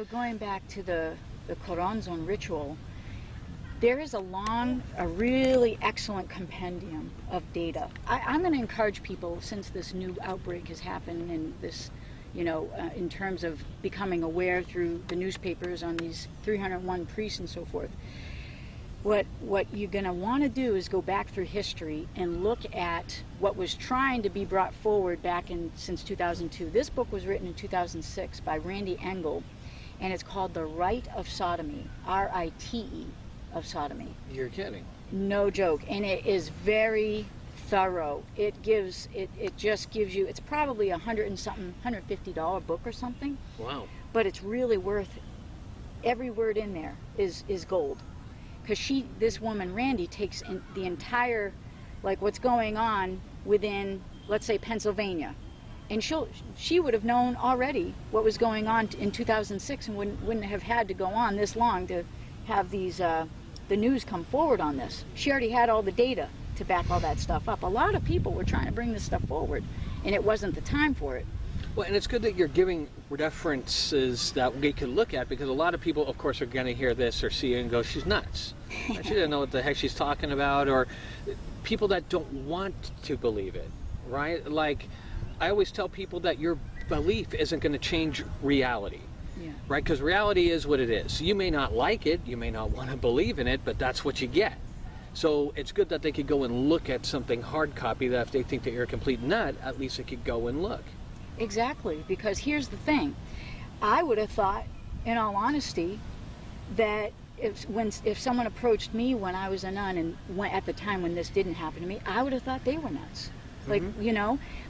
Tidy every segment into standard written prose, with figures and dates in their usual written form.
So going back to the Corazon ritual, there is a really excellent compendium of data. I'm going to encourage people, since this new outbreak has happened and this, in terms of becoming aware through the newspapers on these 301 priests and so forth, what you're going to want to do is go back through history and look at what was trying to be brought forward since 2002. This book was written in 2006 by Randy Engel, and it's called The Rite of Sodomy, R-I-T-E, of sodomy. You're kidding. No joke. And it is very thorough. It just gives you, it's probably $150 book or something. Wow. But it's really worth, every word in there is gold. Because this woman, Randy, takes in the entire, like what's going on within, let's say, Pennsylvania. And she would have known already what was going on in 2006 and wouldn't have had to go on this long to have the news come forward on this. She already had all the data to back all that stuff up. A lot of people were trying to bring this stuff forward, and it wasn't the time for it. Well, and it's good that you're giving references that we can look at, because a lot of people, of course, are going to hear this or see it and go, she's nuts. She doesn't know what the heck she's talking about, or people that don't want to believe it, right? Like, I always tell people that your belief isn't going to change reality. Yeah. Right? Because reality is what it is. You may not like it, you may not want to believe in it, but that's what you get. So it's good that they could go and look at something hard copy, that if they think that you're a complete nut, at least they could go and look. Exactly, because here's the thing. I would have thought, in all honesty, that if someone approached me when I was a nun and at the time when this didn't happen to me, I would have thought they were nuts. Like,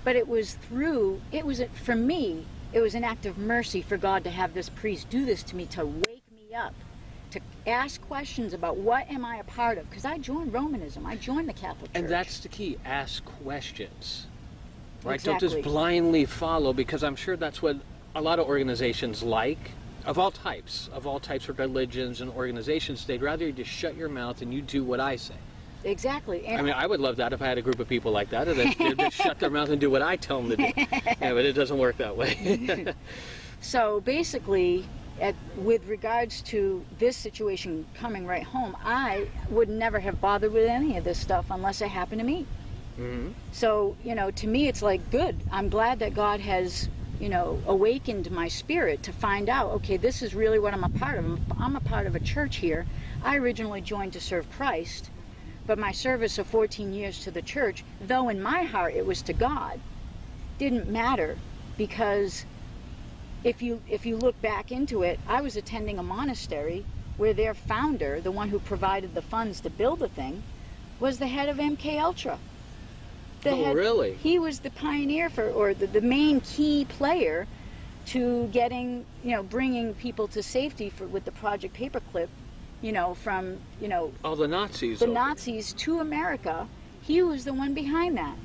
but for me, it was an act of mercy for God to have this priest do this to me, to wake me up, to ask questions about what am I a part of. Because I joined Romanism, I joined the Catholic Church. And that's the key, ask questions. Right? Exactly. Don't just blindly follow, because I'm sure that's what a lot of organizations like, of all types of religions and organizations. They'd rather you just shut your mouth and you do what I say. Exactly. And I mean, I would love that if I had a group of people like that, they'd just shut their mouth and do what I tell them to do. Yeah, but it doesn't work that way. So basically, with regards to this situation coming right home, I would never have bothered with any of this stuff unless it happened to me. Mm-hmm. So, to me it's like, good. I'm glad that God has, awakened my spirit to find out, okay, this is really what I'm a part of. I'm a part of a church here. I originally joined to serve Christ, but my service of 14 years to the church, though in my heart it was to God, didn't matter, because if you look back into it, I was attending a monastery where their founder, the one who provided the funds to build the thing, was the head of MK Ultra. Really? He was the pioneer or the main key player to getting, bringing people to safety with the Project Paperclip, from, all the Nazis. Nazis to America. He was the one behind that.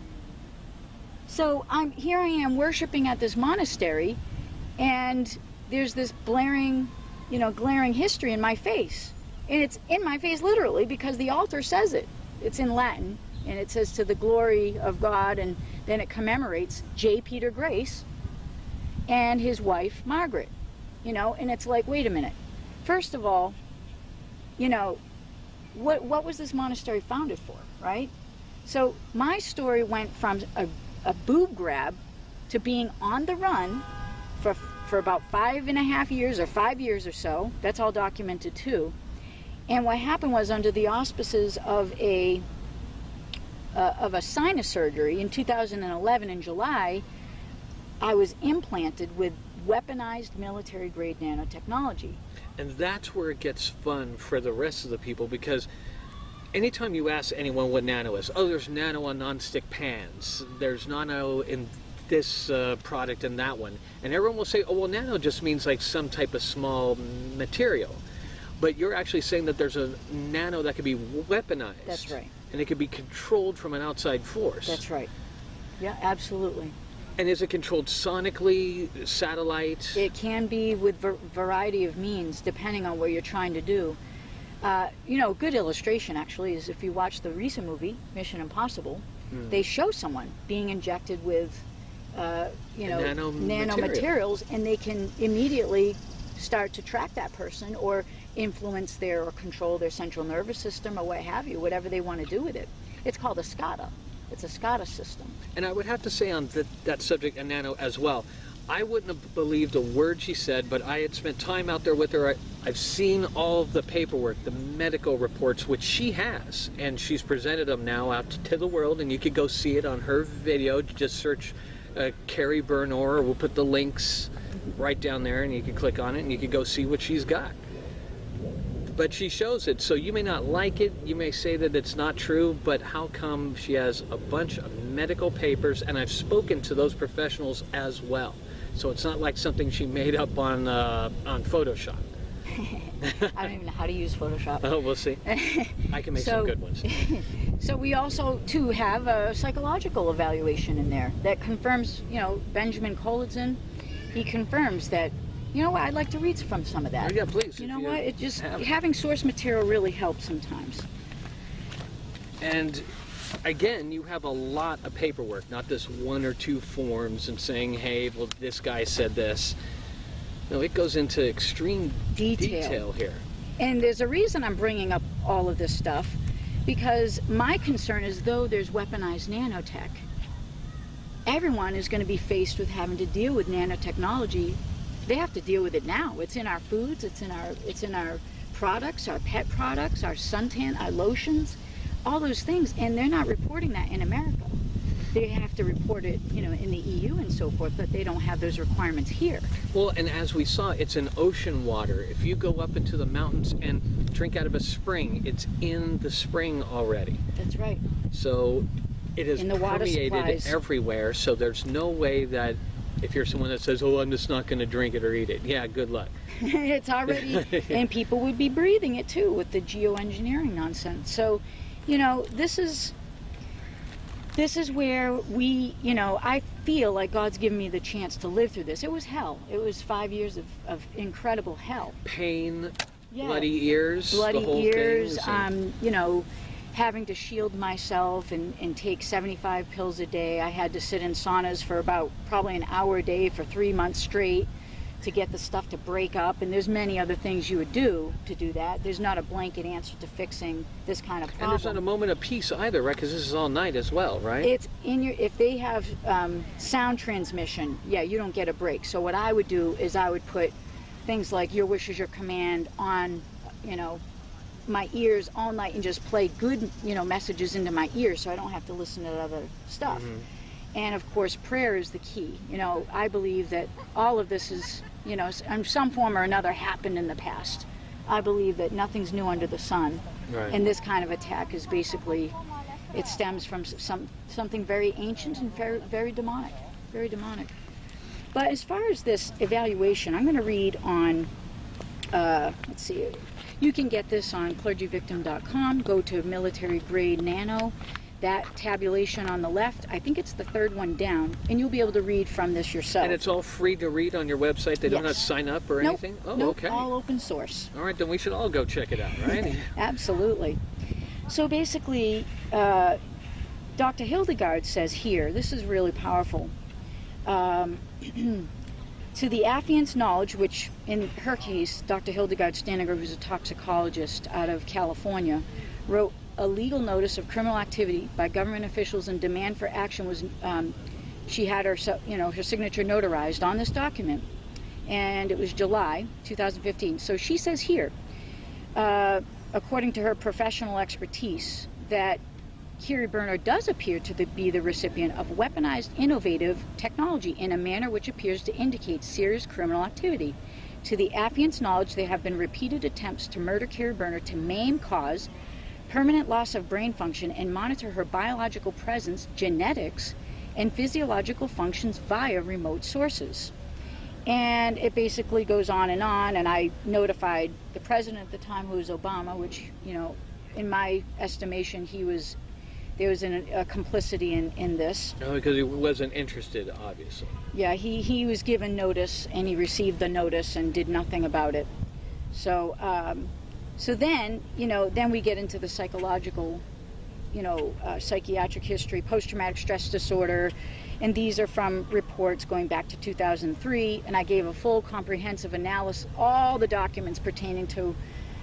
So here I am worshiping at this monastery, and there's this glaring history in my face. And it's in my face literally, because the altar says it. It's in Latin, and it says, to the glory of God, and then it commemorates J. Peter Grace and his wife, Margaret. And it's like, wait a minute. First of all, what was this monastery founded for, right? So my story went from a boob grab to being on the run for about 5.5 years, or 5 years or so. That's all documented too. And what happened was, under the auspices of a sinus surgery in 2011 in July, I was implanted with weaponized military-grade nanotechnology. And that's where it gets fun for the rest of the people, because anytime you ask anyone what nano is, oh, there's nano on non-stick pans, there's nano in this product and that one, and everyone will say, oh, well, nano just means like some type of small material. But you're actually saying that there's a nano that could be weaponized. That's right. And it could be controlled from an outside force. That's right. Yeah, absolutely. And is it controlled sonically, satellite? It can be with variety of means, depending on what you're trying to do. A good illustration, actually, is if you watch the recent movie, Mission Impossible, they show someone being injected with, nanomaterials, and they can immediately start to track that person or influence their or control their central nervous system or what have you, whatever they want to do with it. It's called a SCADA. It's a SCADA system. And I would have to say on that subject, and Nano as well, I wouldn't have believed a word she said, but I had spent time out there with her. I've seen all of the paperwork, the medical reports, which she has, and she's presented them now out to the world, and you could go see it on her video. Just search Keri Burnor, or we'll put the links right down there, and you can click on it, and you can go see what she's got. But she shows it, so you may not like it, you may say that it's not true, but how come she has a bunch of medical papers, and I've spoken to those professionals as well. So it's not like something she made up on Photoshop. I don't even know how to use Photoshop. Oh, we'll see. I can make some good ones. So we also, too, have a psychological evaluation in there that confirms, Benjamin Kolodzen, he confirms that, you know what, I'd like to read from some of that. Oh, yeah, please. You know what, having source material really helps sometimes. And again, you have a lot of paperwork, not this 1 or 2 forms and saying, hey, well, this guy said this. No, it goes into extreme detail here. And there's a reason I'm bringing up all of this stuff, because my concern is, though there's weaponized nanotech, everyone is going to be faced with having to deal with nanotechnology. They have to deal with it now. It's in our foods, it's in our products, our pet products, our suntan, our lotions, all those things, and they're not reporting that in America. They have to report it, in the EU and so forth, but they don't have those requirements here. Well, and as we saw, it's in ocean water. If you go up into the mountains and drink out of a spring, it's in the spring already. That's right. So it is permeated supplies everywhere, so there's no way that if you're someone that says, oh, I'm just not going to drink it or eat it, yeah, good luck. It's already, and people would be breathing it too with the geoengineering nonsense. So, this is where we, I feel like God's given me the chance to live through this. It was hell. It was 5 years of incredible hell. Pain, bloody ears, bloody the whole ears, thing. Having to shield myself and take 75 pills a day. I had to sit in saunas for about probably an hour a day for 3 months straight to get the stuff to break up, and there's many other things you would do to do that. There's not a blanket answer to fixing this kind of problem. And there's not a moment of peace either, right? Because this is all night as well, right? It's in if they have sound transmission, you don't get a break. So what I would do is I would put things like "Your Wish Is Your Command" on, my ears all night and just play good, messages into my ears, so I don't have to listen to other stuff. Mm-hmm. And of course, prayer is the key. I believe that all of this is, in some form or another happened in the past. I believe that nothing's new under the sun. Right. And this kind of attack is basically, it stems from something very ancient and very, very demonic. Very demonic. But as far as this evaluation, I'm going to read on, let's see, you can get this on clergyvictim.com. Go to military grade nano. That tabulation on the left, I think it's the third one down, and you'll be able to read from this yourself. And it's all free to read on your website? They don't have to sign up or anything? Oh, nope, okay. All open source. All right, then we should all go check it out, right? Absolutely. So basically, Dr. Hildegard says here, this is really powerful, to the affiant's knowledge, which in her case, Dr. Hildegard Staniger, who's a toxicologist out of California, wrote a legal notice of criminal activity by government officials and demand for action was, she had her signature notarized on this document, and it was July 2015. So she says here, according to her professional expertise, that Keri Burnor does appear to be the recipient of weaponized innovative technology in a manner which appears to indicate serious criminal activity. To the affiant's knowledge, there have been repeated attempts to murder Keri Burnor to maim, cause permanent loss of brain function, and monitor her biological presence, genetics, and physiological functions via remote sources. And it basically goes on, and I notified the president at the time, who was Obama, which, in my estimation, there was a complicity in this. No, because he wasn't interested, obviously. Yeah, he was given notice, and he received the notice and did nothing about it. So, so then, then we get into the psychological psychiatric history, post-traumatic stress disorder, and these are from reports going back to 2003, and I gave a full comprehensive analysis, all the documents pertaining to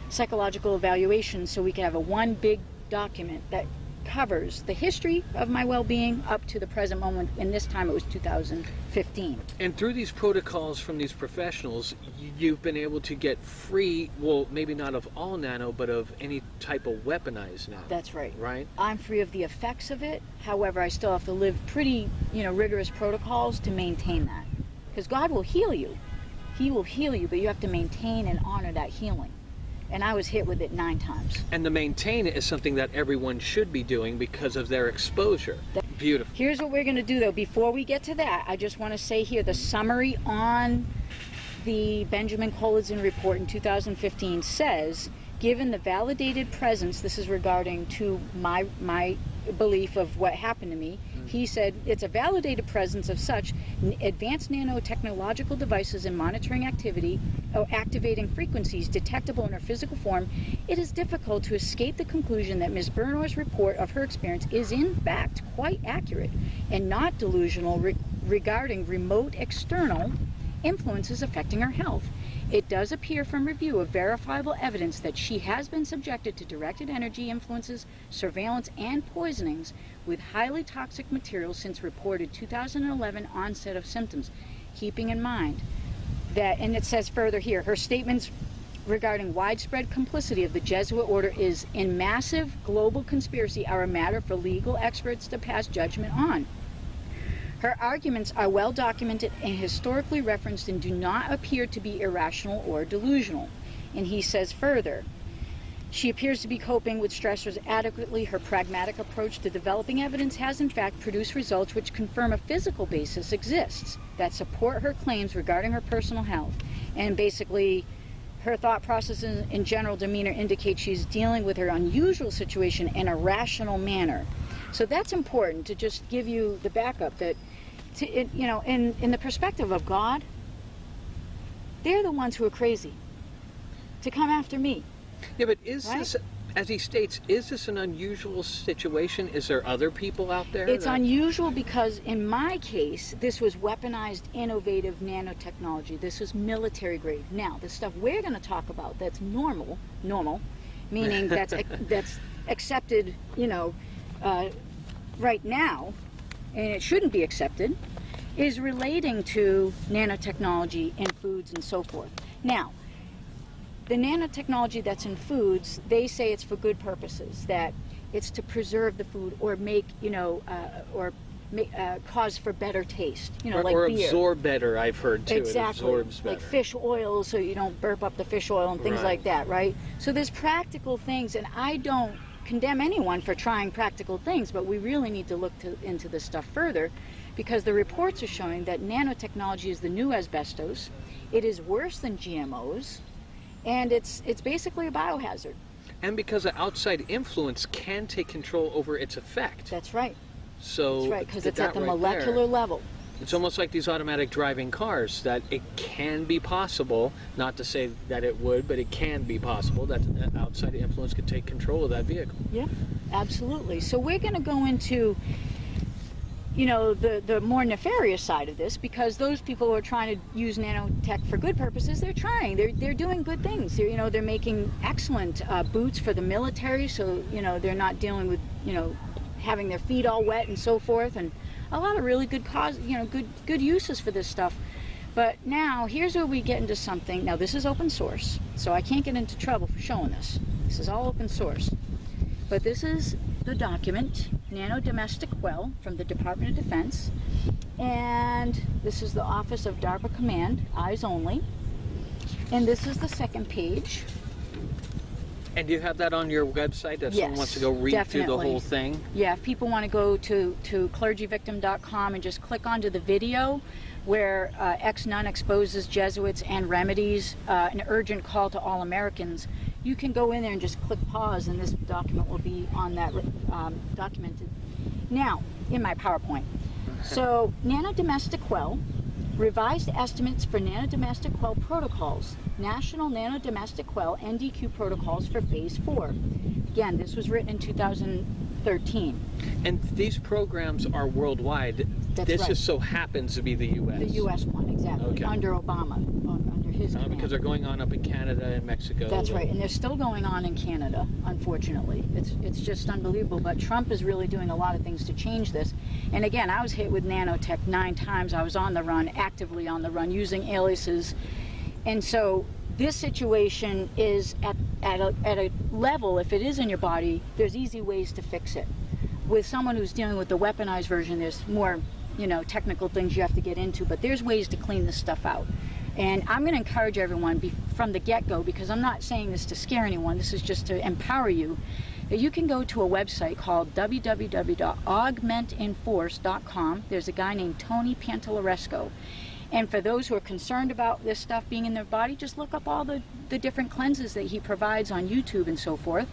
psychological evaluation, so we could have a one big document that covers the history of my well-being up to the present moment, and this time it was 2015. And through these protocols from these professionals, you've been able to get free, well, maybe not of all nano, but of any type of weaponized nano. That's right. Right? I'm free of the effects of it. However, I still have to live pretty, rigorous protocols to maintain that. Because God will heal you. He will heal you, but you have to maintain and honor that healing. And I was hit with it 9 times. And to maintain it is something that everyone should be doing because of their exposure. Beautiful. Here's what we're going to do, though. Before we get to that, I just want to say here the summary on the Benjamin Kolodzen report in 2015 says, given the validated presence, this is regarding to my belief of what happened to me, he said, it's a validated presence of such advanced nanotechnological devices in monitoring activity or activating frequencies detectable in her physical form. It is difficult to escape the conclusion that Ms. Burnor's report of her experience is in fact quite accurate and not delusional regarding remote external influences affecting her health. It does appear from review of verifiable evidence that she has been subjected to directed energy influences, surveillance, and poisonings with highly toxic materials since reported 2011 onset of symptoms. Keeping in mind that, and it says further here, her statements regarding widespread complicity of the Jesuit order is in massive global conspiracy are a matter for legal experts to pass judgment on. Her arguments are well documented and historically referenced and do not appear to be irrational or delusional. And he says further, she appears to be coping with stressors adequately. Her pragmatic approach to developing evidence has in fact produced results which confirm a physical basis exists that support her claims regarding her personal health. And basically, her thought processes and general demeanor indicate she's dealing with her unusual situation in a rational manner. So that's important to just give you the backup that, in the perspective of God, they're the ones who are crazy to come after me. Yeah, but is this, as he states, is this an unusual situation? Is there other people out there? It's unusual because in my case, this was weaponized, innovative nanotechnology. This was military grade. Now, the stuff we're going to talk about that's normal, meaning that's accepted, right now, and it shouldn't be accepted, is relating to nanotechnology in foods and so forth. Now, the nanotechnology that's in foods, they say it's for good purposes, that it's to preserve the food or make, cause for better taste, like or beer. Absorb better, I've heard too. Exactly. It absorbs better. Like fish oil, so you don't burp up the fish oil and things like that, right? So there's practical things, and I don't condemn anyone for trying practical things, but we really need to look into this stuff further, because the reports are showing that nanotechnology is the new asbestos. It is worse than GMOs, and it's basically a biohazard. And because the outside influence can take control over its effect. That's right. So that's right, because it's at the molecular level. It's almost like these automatic driving cars, that it can be possible, not to say that it would, but it can be possible that outside influence could take control of that vehicle. Yeah, absolutely. So we're going to go into, the more nefarious side of this, because those people who are trying to use nanotech for good purposes, they're trying. They're doing good things. They're making excellent boots for the military, so, they're not dealing with, having their feet all wet and so forth, and a lot of really good good uses for this stuff. But now, here's where we get into something. Now, this is open source, so I can't get into trouble for showing this. This is all open source. But this is the document, Nano Domestic Well, from the Department of Defense. And this is the Office of DARPA Command, eyes only. And this is the second page. And do you have that on your website if someone wants to go read through the whole thing? Yeah, if people want to go to clergyvictim.com and just click onto the video where ex-nun exposes Jesuits and remedies, an urgent call to all Americans, you can go in there and just click pause, and this document will be on that documented. Now, in my PowerPoint. So, nanodomestic well, revised estimates for nanodomestic well protocols, National Nanodomestic Well NDQ protocols for Phase 4. Again, this was written in 2015. 13. And these programs are worldwide. That's this right. just so happens to be the U.S. The U.S. one, exactly. Okay. Under Obama, under his command. Because they're going on up in Canada and Mexico. That's right, and they're still going on in Canada, unfortunately. It's just unbelievable, but Trump is really doing a lot of things to change this. And again, I was hit with nanotech 9 times. I was on the run, actively on the run, using aliases. And so this situation is at a level, if it is in your body, there's easy ways to fix it. With someone who's dealing with the weaponized version, there's more, technical things you have to get into, but there's ways to clean this stuff out. And I'm going to encourage everyone from the get-go, because I'm not saying this to scare anyone, this is just to empower you, that you can go to a website called www.augmentinforce.com. There's a guy named Tony Pantalleresco. And for those who are concerned about this stuff being in their body, just look up all the different cleanses that he provides on YouTube and so forth.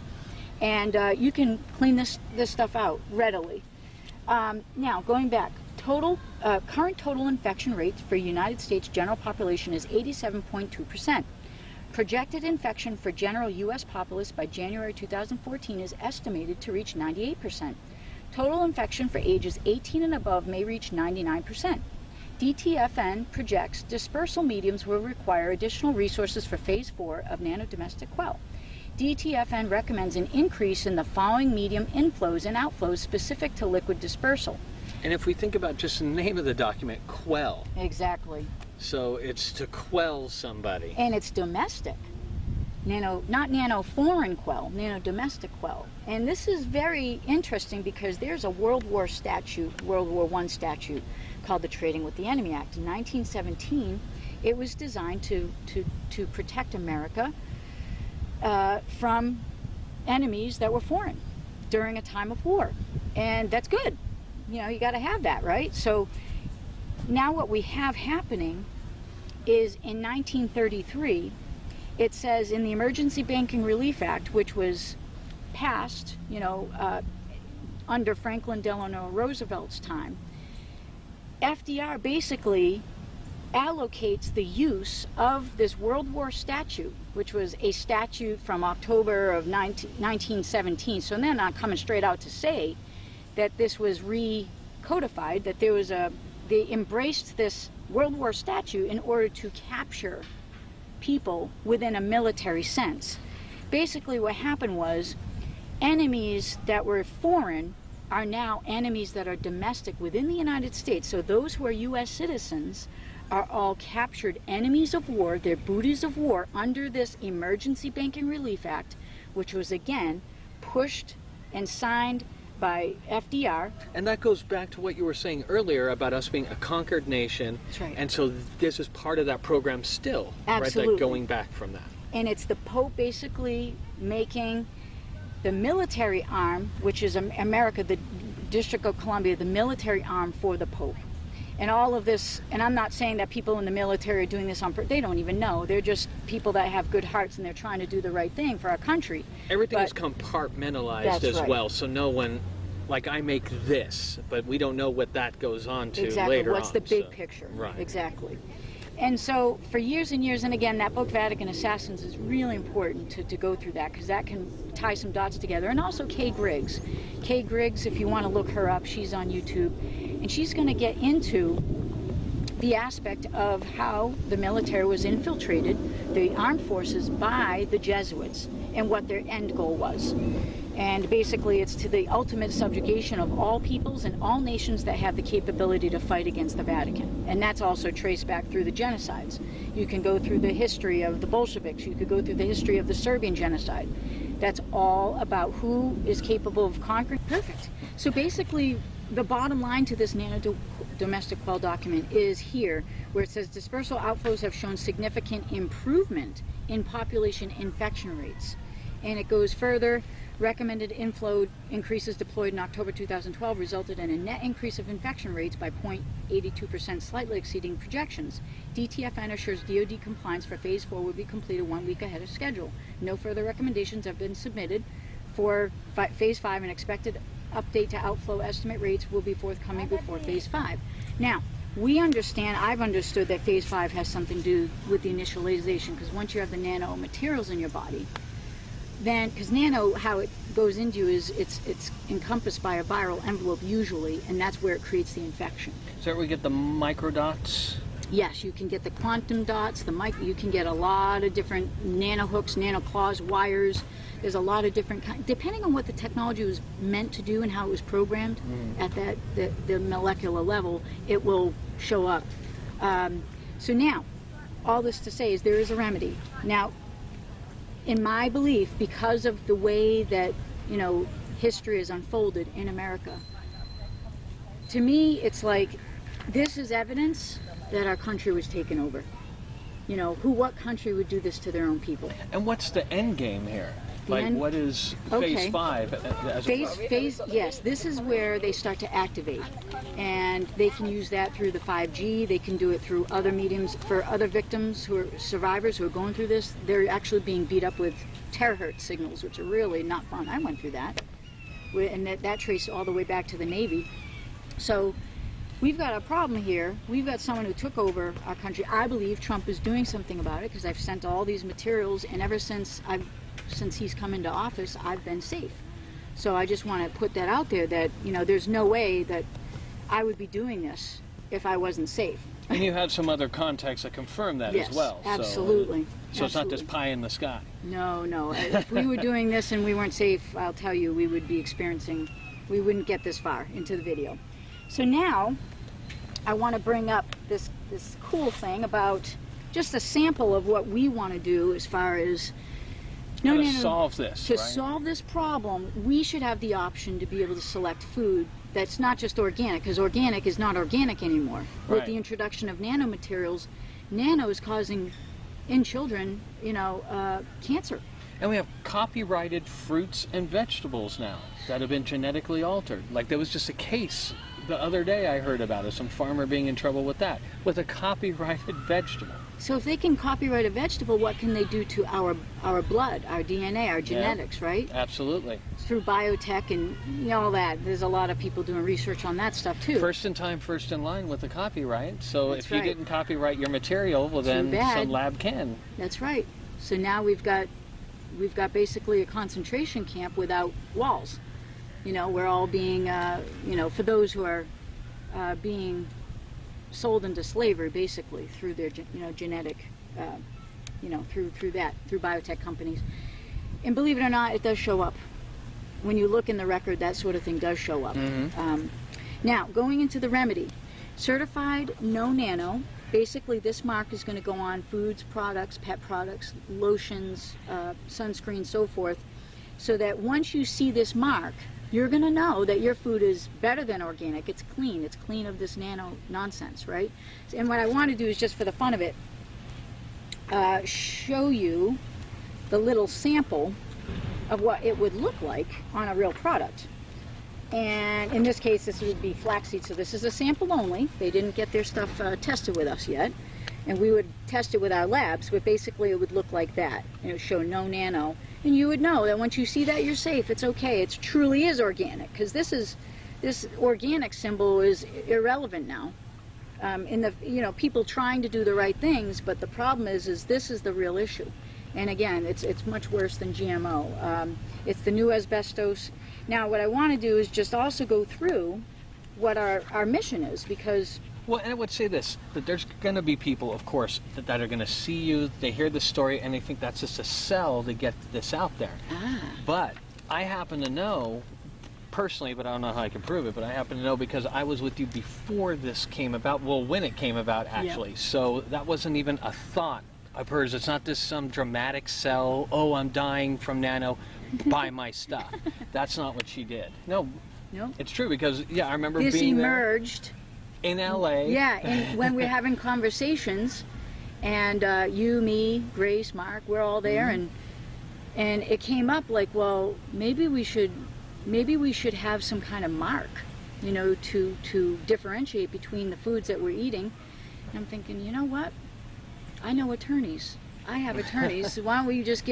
And you can clean this stuff out readily. Now, going back, current total infection rates for United States general population is 87.2%. Projected infection for general U.S. populace by January 2014 is estimated to reach 98%. Total infection for ages 18 and above may reach 99%. DTFN projects dispersal mediums will require additional resources for Phase 4 of nanodomestic quell. DTFN recommends an increase in the following medium inflows and outflows specific to liquid dispersal. And if we think about just the name of the document, quell. Exactly. So it's to quell somebody. And it's domestic. Not nano foreign quell, nano domestic quell. And this is very interesting because there's a World War I statute called the Trading with the Enemy Act. In 1917, it was designed to protect America from enemies that were foreign during a time of war. And that's good. You got to have that, right? So now what we have happening is in 1933, it says in the Emergency Banking Relief Act, which was passed, under Franklin Delano Roosevelt's time, FDR basically allocates the use of this World War statute, which was a statute from October of 1917. So they're not coming straight out to say that this was recodified, that they embraced this World War statute in order to capture people within a military sense. Basically what happened was enemies that were foreign are now enemies that are domestic within the United States. So those who are U.S. citizens are all captured enemies of war, they're booties of war under this Emergency Banking Relief Act, which was again pushed and signed by FDR. And that goes back to what you were saying earlier about us being a conquered nation. That's right. And so this is part of that program still. Absolutely. Right? Going back from that. And it's the Pope basically making the military arm, which is America, the District of Columbia, the military arm for the Pope. And all of this, and I'm not saying that people in the military are doing this on purpose. They don't even know. They're just people that have good hearts and they're trying to do the right thing for our country. Everything is compartmentalized as well, so no one, like I make this, but we don't know what that goes on to later on. What's the big picture? Right. Exactly. And so for years and years, and again, that book, Vatican Assassins, is really important to go through that because that can tie some dots together. And also Kay Griggs. Kay Griggs, if you want to look her up, she's on YouTube. And she's going to get into the aspect of how the military was infiltrated, the armed forces, by the Jesuits and what their end goal was. And basically it's to the ultimate subjugation of all peoples and all nations that have the capability to fight against the Vatican. And that's also traced back through the genocides. You can go through the history of the Bolsheviks, you could go through the history of the Serbian genocide. That's all about who is capable of conquering. Perfect. So basically the bottom line to this nano-domestic quell document is here, where it says dispersal outflows have shown significant improvement in population infection rates. And it goes further. Recommended inflow increases deployed in October 2012 resulted in a net increase of infection rates by 0.82%, slightly exceeding projections. DTFN assures DoD compliance for Phase 4 will be completed 1 week ahead of schedule. No further recommendations have been submitted for Phase 5, and expected update to outflow estimate rates will be forthcoming before Phase 5. Now, we understand, I've understood that Phase 5 has something to do with the initialization, because once you have the nano materials in your body, then, because nano, how it goes into you is it's encompassed by a viral envelope usually, and that's where it creates the infection. Is that where we get the microdots? Yes, you can get the quantum dots, you can get a lot of different nano hooks, nano claws, wires. There's a lot of different kinds, depending on what the technology was meant to do and how it was programmed at the molecular level, it will show up. So now, all this to say is there is a remedy. Now, in my belief, because of the way that, you know, history is unfolded in America, to me, it's like, this is evidence that our country was taken over. You know, what country would do this to their own people? And what's the end game here? Like, what is phase 5? Yes, this is where they start to activate. And they can use that through the 5G. They can do it through other mediums. For other victims who are survivors who are going through this, they're actually being beat up with terahertz signals, which are really not fun. I went through that. And that traced all the way back to the Navy. So we've got a problem here. We've got someone who took over our country. I believe Trump is doing something about it, because I've sent all these materials, and ever since he's come into office, I've been safe. So I just want to put that out there that, you know, there's no way that I would be doing this if I wasn't safe. And you have some other contacts that confirm that as well. Absolutely. So it's not just pie in the sky. No, no. If we were doing this and we weren't safe, I'll tell you, we would be we wouldn't get this far into the video. So now, I want to bring up this cool thing about just a sample of what we want to do as far as solve this. To solve this problem, we should have the option to be able to select food that's not just organic, because organic is not organic anymore. Right. With the introduction of nanomaterials, nano is causing, in children, you know, cancer. And we have copyrighted fruits and vegetables now that have been genetically altered. Like, there was just a case the other day I heard about it, some farmer being in trouble with that, with a copyrighted vegetable. So if they can copyright a vegetable, what can they do to our blood, our DNA, our genetics, right? Absolutely. Through biotech and, you know, all that. There's a lot of people doing research on that stuff too. First in time, first in line with the copyright. So if you didn't copyright your material, well then some lab can. That's right. So now we've got basically a concentration camp without walls. You know, we're all being, you know, for those who are being sold into slavery, basically, through their, you know, genetic, you know, through biotech companies. And believe it or not, it does show up. When you look in the record, that sort of thing does show up. Now, going into the remedy, certified no nano. Basically, this mark is going to go on foods, products, pet products, lotions, sunscreen, so forth, so that once you see this mark, you're going to know that your food is better than organic. It's clean of this nano nonsense, right? And what I want to do is, just for the fun of it, show you the little sample of what it would look like on a real product. And in this case, this would be flaxseed, so this is a sample only. They didn't get their stuff tested with us yet. And we would test it with our labs, but basically it would look like that. It would show no nano. And you would know that once you see that, you're safe. It's okay. It truly is organic, because this organic symbol is irrelevant now. In the, you know, people trying to do the right things, but the problem is this is the real issue. And again, it's much worse than GMO. It's the new asbestos. Now, what I want to do is just also go through what our mission is, because... Well, and I would say this, that there's going to be people, of course, that are going to see you, they hear the story, and they think that's just a sell to get this out there. But I happen to know, personally, but I don't know how I can prove it, but I happen to know because I was with you before this came about, well, when it came about, actually. Yep. So that wasn't even a thought of hers. It's not just some dramatic sell, oh, I'm dying from nano, buy my stuff. That's not what she did. No, it's true, because, yeah, I remember this being emerged there. In LA. Yeah, and when we're having conversations, and you, me, Grace, Mark, we're all there, and it came up like, well, maybe we should have some kind of mark, you know, to differentiate between the foods that we're eating. And I'm thinking, you know what? I know attorneys. I have attorneys. So why don't we just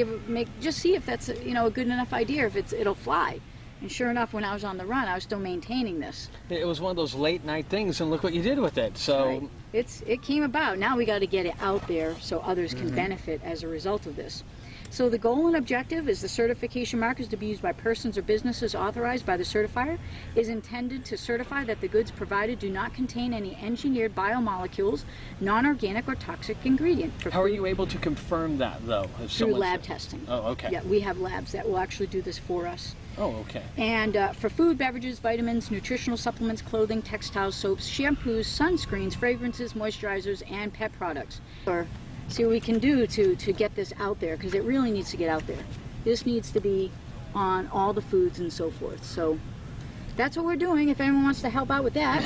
just see if that's a, you know, a good enough idea, if it'll fly. And sure enough, when I was on the run, I was still maintaining this. It was one of those late night things, and look what you did with it. So it came about. Now we got to get it out there so others can benefit as a result of this. So the goal and objective is the certification mark is to be used by persons or businesses authorized by the certifier, is intended to certify that the goods provided do not contain any engineered biomolecules, non-organic or toxic ingredient. How are you able to confirm that, though? Through lab testing. Oh, okay. Yeah, we have labs that will actually do this for us. Oh, okay. And for food, beverages, vitamins, nutritional supplements, clothing, textiles, soaps, shampoos, sunscreens, fragrances, moisturizers, and pet products. Or see what we can do to get this out there, because it really needs to get out there. This needs to be on all the foods and so forth. So that's what we're doing, if anyone wants to help out with that.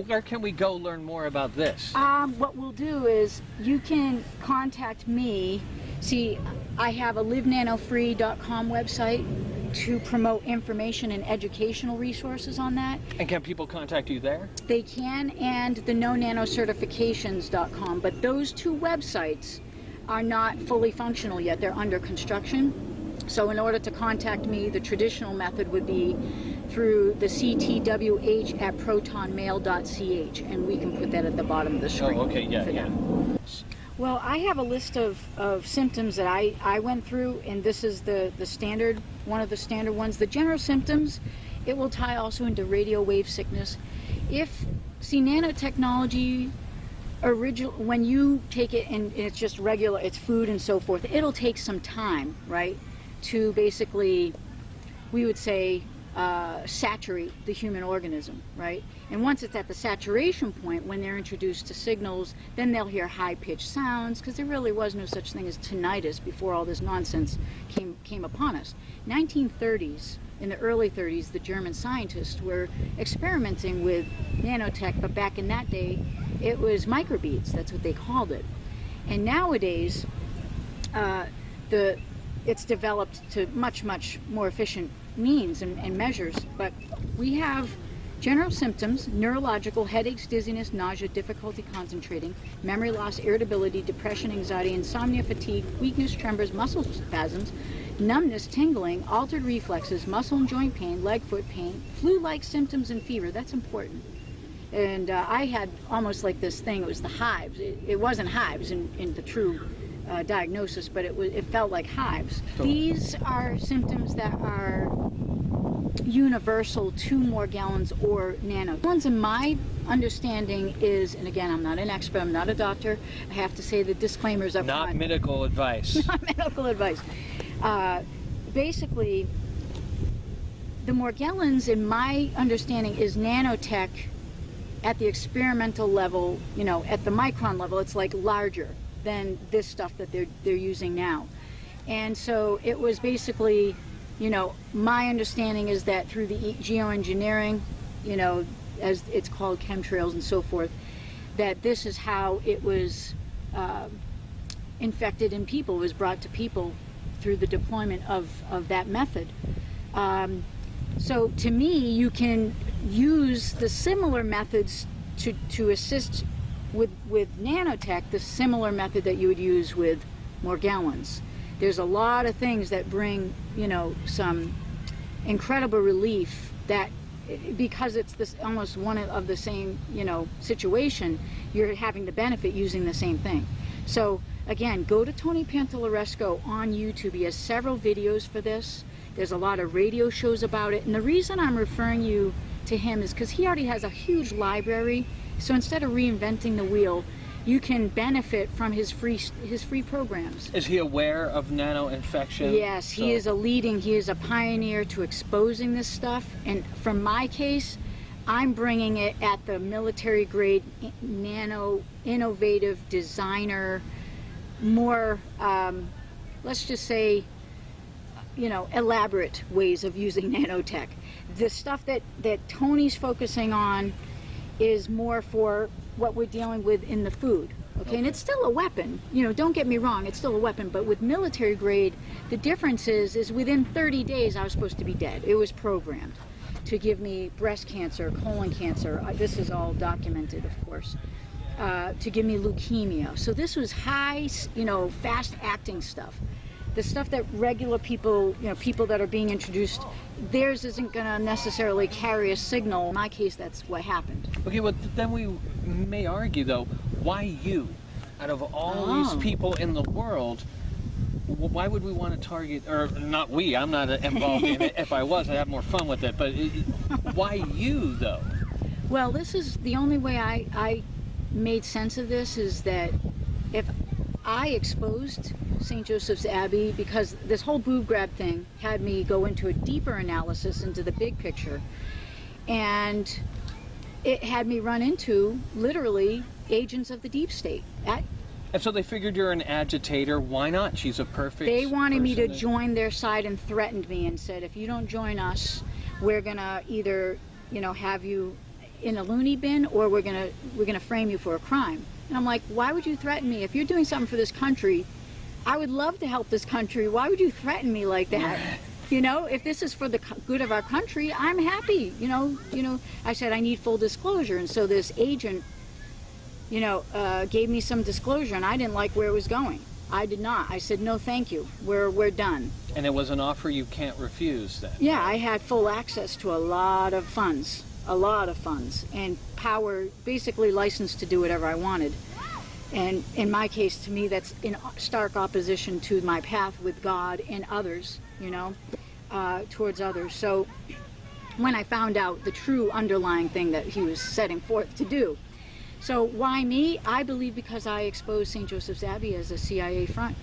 Where can we go learn more about this? What we'll do is you can contact me. See, I have a livenanofree.com website to promote information and educational resources on that. And can people contact you there? They can, and the nonanocertifications.com, but those two websites are not fully functional yet. They're under construction. So in order to contact me, the traditional method would be through the ctwh@protonmail.ch, and we can put that at the bottom of the screen. Oh, okay, yeah, yeah. Well, I have a list of symptoms that I went through, and this is the standard, one of the standard ones. The general symptoms, it will tie also into radio wave sickness. See, nanotechnology, when you take it and it's just regular, it's food and so forth, it'll take some time, right, to basically, we would say, saturate the human organism, right? And once it's at the saturation point, when they're introduced to signals, then they'll hear high-pitched sounds, because there really was no such thing as tinnitus before all this nonsense came upon us. 1930s, in the early 30s, the German scientists were experimenting with nanotech, but back in that day, it was microbeads. That's what they called it. And nowadays, it's developed to much, much more efficient means and measures, but we have general symptoms: neurological, headaches, dizziness, nausea, difficulty concentrating, memory loss, irritability, depression, anxiety, insomnia, fatigue, weakness, tremors, muscle spasms, numbness, tingling, altered reflexes, muscle and joint pain, leg, foot pain, flu-like symptoms, and fever. That's important. And I had almost like this thing, it was the hives. It wasn't hives in the true diagnosis, but it felt like hives. These are symptoms that are universal to Morgellons or Nano. Ones in my understanding is, and again, I'm not an expert, I'm not a doctor, I have to say the disclaimers up front. Not medical advice. Not medical advice. Basically, the Morgellons, in my understanding, is nanotech at the experimental level, you know, at the micron level. It's like larger than this stuff that they're using now. And so it was basically, you know, my understanding is that through the geoengineering, you know, as it's called, chemtrails and so forth, that this is how it was infected in people, was brought to people through the deployment of that method. So to me, you can use the similar methods to assist with nanotech, the similar method that you would use with Morgellons. There's a lot of things that bring, you know, some incredible relief, that because it's this almost one of the same, you know, situation, you're having the benefit using the same thing. So again, go to Tony Pantalleresco on YouTube. He has several videos for this. There's a lot of radio shows about it, and the reason I'm referring you to him is because he already has a huge library. So instead of reinventing the wheel, you can benefit from his free programs. Is he aware of nano infection? Yes, he is he is a pioneer to exposing this stuff. And from my case, I'm bringing it at the military grade, nano, innovative, designer, more, let's just say, you know, elaborate ways of using nanotech. The stuff that Tony's focusing on is more for what we're dealing with in the food, okay? And it's still a weapon, you know, don't get me wrong, it's still a weapon, but with military grade, the difference is within 30 days I was supposed to be dead. It was programmed to give me breast cancer, colon cancer, this is all documented, of course, to give me leukemia. So this was high, you know, fast-acting stuff. The stuff that regular people, you know, people that are being introduced, theirs isn't going to necessarily carry a signal. In my case, that's what happened. Okay, well, then we may argue, though, why you? Out of all these people in the world, why would we want to target, or not we, I'm not involved in it. If I was, I'd have more fun with it. But why you, though? Well, this is the only way I made sense of this, is that if I exposed St. Joseph's Abbey, because this whole boob grab thing had me go into a deeper analysis into the big picture, and it had me run into, literally, agents of the deep state. And so they figured you're an agitator. Why not? She's a perfect They wanted me to person join their side and threatened me and said, if you don't join us, we're gonna either, have you in a loony bin, or we're gonna frame you for a crime. And I'm like, why would you threaten me? If you're doing something for this country, I would love to help this country. Why would you threaten me like that? If this is for the good of our country, I'm happy. I said I need full disclosure, and so this agent, gave me some disclosure, and I didn't like where it was going. I did not. I said, no, thank you. We're done. And it was an offer you can't refuse then? Yeah, I had full access to a lot of funds, and power, basically licensed to do whatever I wanted. And in my case, to me, that's in stark opposition to my path with God and others, towards others. So when I found out the true underlying thing that he was setting forth to do. So why me? I believe because I exposed St. Joseph's Abbey as a CIA front.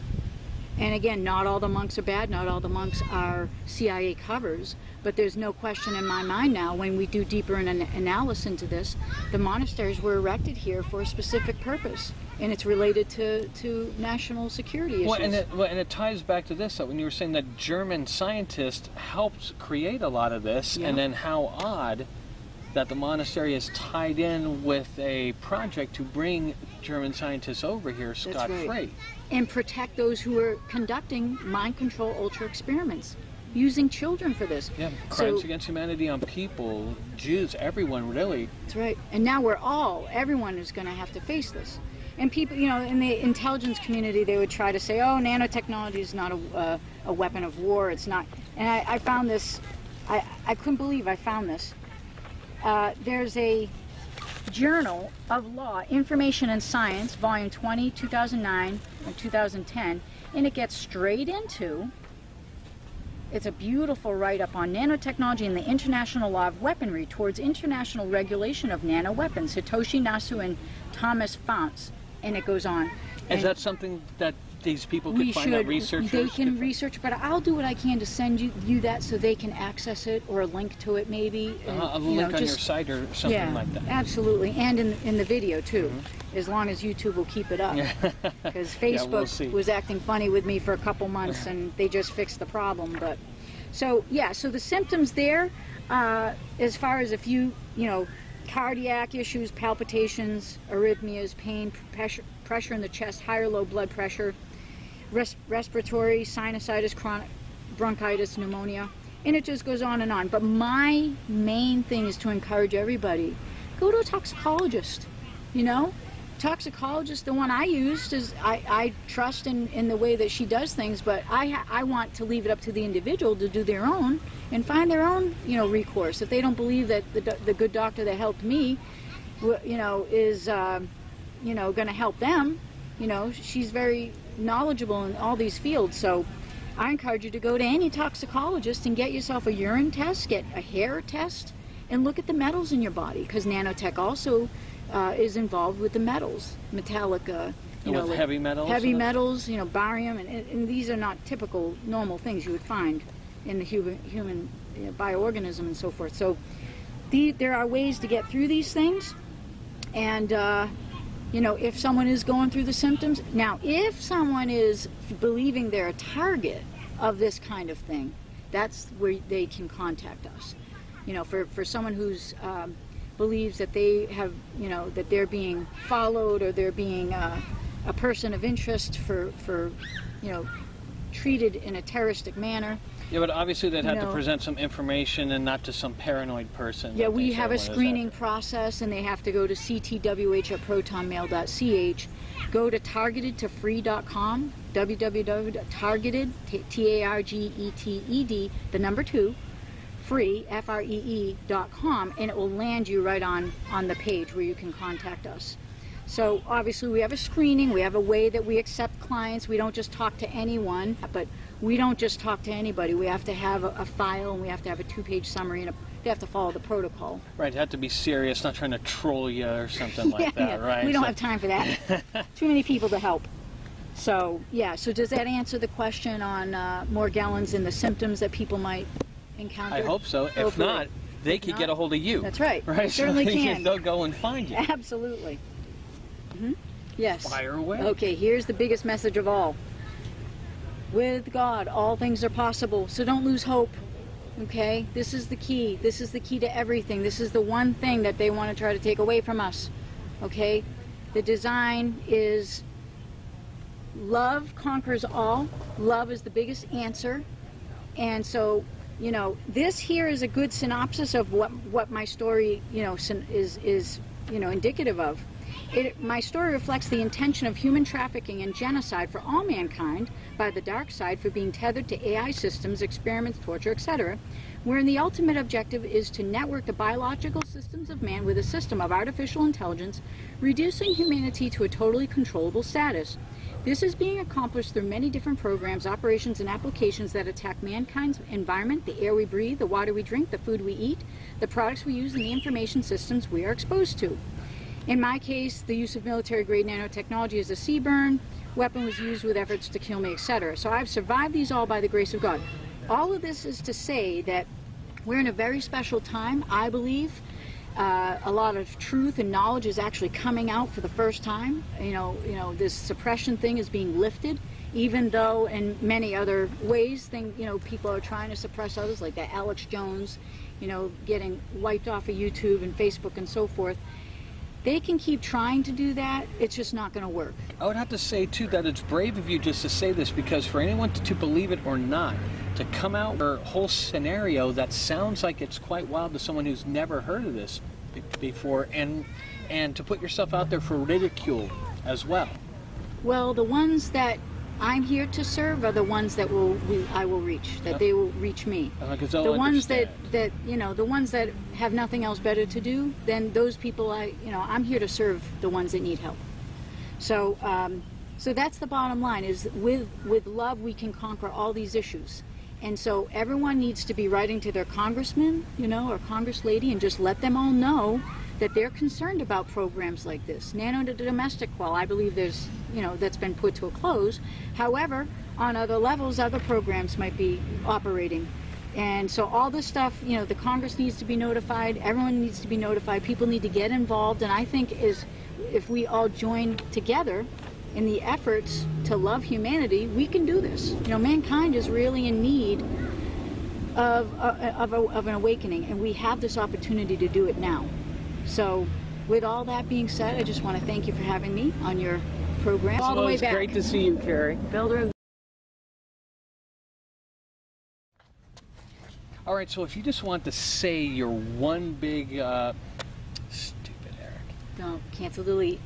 And again, not all the monks are bad, not all the monks are CIA covers, but there's no question in my mind now, when we do deeper analysis into this, the monasteries were erected here for a specific purpose, and it's related to national security issues. And it ties back to this, when you were saying that German scientists helped create a lot of this, and then how odd that the monastery is tied in with a project to bring German scientists over here scot-free. Right. And protect those who are conducting mind control ultra experiments, using children for this. Yeah, crimes against humanity on people, Jews, everyone, really. That's right. And now everyone is going to have to face this. And people, in the intelligence community, they would try to say, oh, nanotechnology is not a weapon of war, it's not. And I found this, I couldn't believe I found this. There's a Journal of Law, Information and Science, Volume 20, 2009, and 2010, and it gets straight into, it's a beautiful write-up on nanotechnology and the international law of weaponry towards international regulation of nano weapons, Hitoshi Nasu and Thomas Founts, and it goes on. Is that something that these people could find out, researchers? They can research, but I'll do what I can to send you that so they can access it, or a link to it maybe. And, a link on your site or something like that. Absolutely, and in the video too, as long as YouTube will keep it up. Because Facebook was acting funny with me for a couple months, and they just fixed the problem. But so the symptoms there, as far as if you cardiac issues, palpitations, arrhythmias, pain, pressure in the chest, high or low blood pressure, respiratory, sinusitis, chronic bronchitis, pneumonia, and it just goes on and on. But my main thing is to encourage everybody, go to a toxicologist. Toxicologist, the one I used, is I trust in the way that she does things, but I want to leave it up to the individual to do their own and find their own recourse. If they don't believe that the good doctor that helped me is going to help them, she's very knowledgeable in all these fields. So I encourage you to go to any toxicologist and get yourself a urine test, get a hair test, and look at the metals in your body, because nanotech also is involved with the metals, metallic, with heavy metals, barium, and these are not typical normal things you would find in the human bioorganism and so forth. So there are ways to get through these things, and if someone is going through the symptoms. Now, if someone is believing they're a target of this kind of thing, that's where they can contact us. For someone who's believes that they have, that they're being followed, or they're being a person of interest for treated in a terroristic manner. Yeah, but obviously they'd have to present some information and not just some paranoid person. Yeah, we have a screening process, and they have to go to ctwh@protonmail.ch, go to targetedtofree.com, www.targeted, Targeted, the number 2, free, free.com, and it will land you right on the page where you can contact us. So obviously we have a screening, we have a way that we accept clients. We don't just talk to anyone, but we don't just talk to anybody. We have to have a file, and we have to have a 2-page summary, and they have to follow the protocol. Right, you have to be serious, not trying to troll you or something like that, right? We don't have time for that. Too many people to help. So, yeah, so does that answer the question on Morgellons and the symptoms that people might encounter? I hope so. If not, they could get a hold of you. That's right. Right? They certainly can. They'll go and find you. Absolutely. Yes. Fire away. Okay, here's the biggest message of all. With God, all things are possible, so don't lose hope. Okay? This is the key. This is the key to everything. This is the one thing that they want to try to take away from us. Okay? The design is love conquers all. Love is the biggest answer. And so, you know, this here is a good synopsis of what my story, you know, is indicative of. My story reflects the intention of human trafficking and genocide for all mankind by the dark side for being tethered to AI systems, experiments, torture, etc., wherein the ultimate objective is to network the biological systems of man with a system of artificial intelligence, reducing humanity to a totally controllable status. This is being accomplished through many different programs, operations, and applications that attack mankind's environment, the air we breathe, the water we drink, the food we eat, the products we use, and the information systems we are exposed to. In my case, the use of military-grade nanotechnology as a CBRN weapon was used with efforts to kill me, etc. So I've survived these all by the grace of God. All of this is to say that we're in a very special time, I believe. A lot of truth and knowledge is actually coming out for the first time. You know, this suppression thing is being lifted, even though in many other ways, people are trying to suppress others, like that Alex Jones, getting wiped off of YouTube and Facebook and so forth. They can keep trying to do that. It's just not going to work. I would have to say, too, that it's brave of you just to say this, because for anyone to believe it or not, to come out with a whole scenario that sounds like it's quite wild to someone who's never heard of this before, and to put yourself out there for ridicule as well. Well, the ones that I'm here to serve are the ones that I will reach, that they will reach me. The ones that the ones that have nothing else better to do, then those people I'm here to serve the ones that need help. So so that's the bottom line, is with love we can conquer all these issues. And so everyone needs to be writing to their congressman, or congress-lady, and just let them all know that they're concerned about programs like this. Nano to domestic, well, I believe there's, that's been put to a close. However, on other levels, other programs might be operating. And so all this stuff, the Congress needs to be notified, everyone needs to be notified, people need to get involved, and I think if we all join together in the efforts to love humanity, we can do this. Mankind is really in need of an awakening, and we have this opportunity to do it now. So, with all that being said, I just want to thank you for having me on your program. All the way back. It's great to see you, Keri. Builder. All right, so if you just want to say your one big, stupid Erik. Don't cancel, delete.